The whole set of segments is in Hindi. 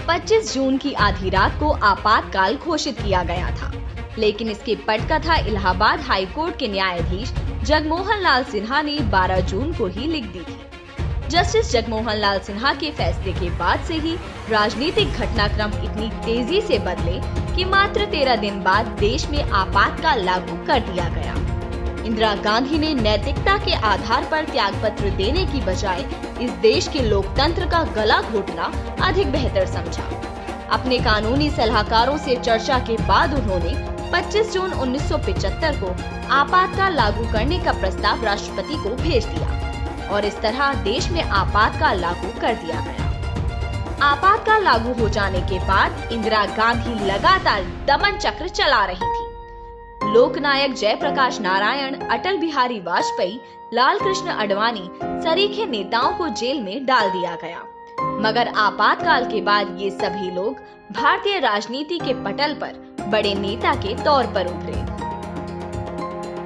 25 जून की आधी रात को आपातकाल घोषित किया गया था, लेकिन इसकी पटकथा इलाहाबाद हाई कोर्ट के न्यायाधीश जगमोहन लाल सिन्हा ने 12 जून को ही लिख दी थी। जस्टिस जगमोहन लाल सिन्हा के फैसले के बाद से ही राजनीतिक घटनाक्रम इतनी तेजी से बदले कि मात्र 13 दिन बाद देश में आपातकाल लागू कर दिया गया। इंदिरा गांधी ने नैतिकता के आधार पर त्यागपत्र देने की बजाय इस देश के लोकतंत्र का गला घोटना अधिक बेहतर समझा। अपने कानूनी सलाहकारों से चर्चा के बाद उन्होंने 25 जून 1975 को आपातकाल लागू करने का प्रस्ताव राष्ट्रपति को भेज दिया और इस तरह देश में आपातकाल लागू कर दिया गया। आपातकाल लागू हो जाने के बाद इंदिरा गांधी लगातार दमन चक्र चला रही थी। लोकनायक जयप्रकाश नारायण, अटल बिहारी वाजपेयी, लाल कृष्ण आडवाणी सरीखे नेताओं को जेल में डाल दिया गया, मगर आपातकाल के बाद ये सभी लोग भारतीय राजनीति के पटल पर बड़े नेता के तौर पर उभरे।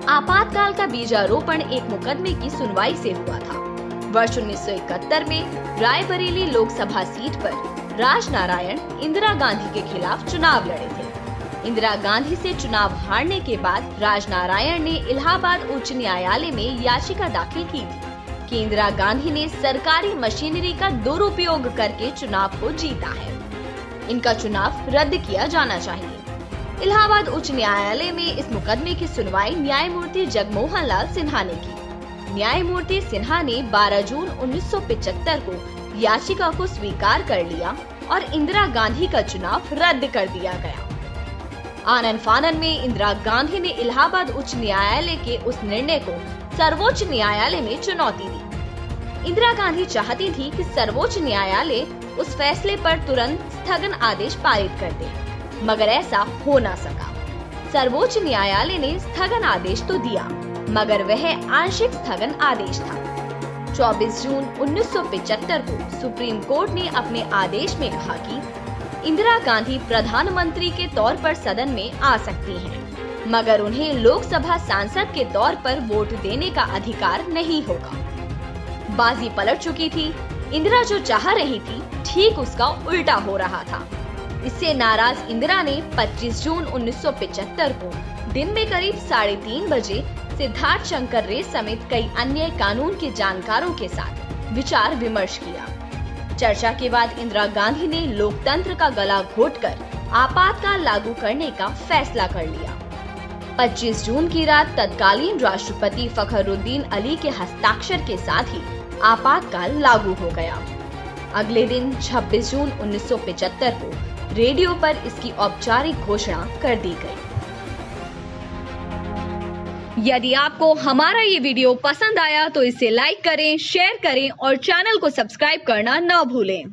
आपातकाल का बीजारोपण एक मुकदमे की सुनवाई से हुआ था। वर्ष 1971 में रायबरेली लोकसभा सीट पर राजनारायण इंदिरा गांधी के खिलाफ चुनाव लड़े थे। इंदिरा गांधी से चुनाव हारने के बाद राजनारायण ने इलाहाबाद उच्च न्यायालय में याचिका दाखिल की थी कि इंदिरा गांधी ने सरकारी मशीनरी का दुरुपयोग करके चुनाव को जीता है, इनका चुनाव रद्द किया जाना चाहिए। इलाहाबाद उच्च न्यायालय में इस मुकदमे की सुनवाई न्यायमूर्ति जगमोहन लाल सिन्हा ने की। न्यायमूर्ति सिन्हा ने 12 जून 1975 को याचिका को स्वीकार कर लिया और इंदिरा गांधी का चुनाव रद्द कर दिया गया। आनन फानन में इंदिरा गांधी ने इलाहाबाद उच्च न्यायालय के उस निर्णय को सर्वोच्च न्यायालय में चुनौती दी। इंदिरा गांधी चाहती थी कि सर्वोच्च न्यायालय उस फैसले पर तुरंत स्थगन आदेश पारित कर दे, मगर ऐसा हो न सका। सर्वोच्च न्यायालय ने स्थगन आदेश तो दिया, मगर वह आंशिक स्थगन आदेश था। 24 जून 1975 को सुप्रीम कोर्ट ने अपने आदेश में कहा कि इंदिरा गांधी प्रधानमंत्री के तौर पर सदन में आ सकती हैं, मगर उन्हें लोकसभा सांसद के तौर पर वोट देने का अधिकार नहीं होगा। बाजी पलट चुकी थी। इंदिरा जो चाह रही थी ठीक उसका उल्टा हो रहा था। इससे नाराज इंदिरा ने 25 जून 1975 को दिन में करीब 3:30 बजे सिद्धार्थ शंकर रे समेत कई अन्य कानून के जानकारों के साथ विचार विमर्श किया। चर्चा के बाद इंदिरा गांधी ने लोकतंत्र का गला घोटकर आपातकाल लागू करने का फैसला कर लिया। 25 जून की रात तत्कालीन राष्ट्रपति फखरुद्दीन अली के हस्ताक्षर के साथ ही आपातकाल लागू हो गया। अगले दिन 26 जून 1975 को रेडियो पर इसकी औपचारिक घोषणा कर दी गई। यदि आपको हमारा ये वीडियो पसंद आया तो इसे लाइक करें, शेयर करें और चैनल को सब्सक्राइब करना न भूलें।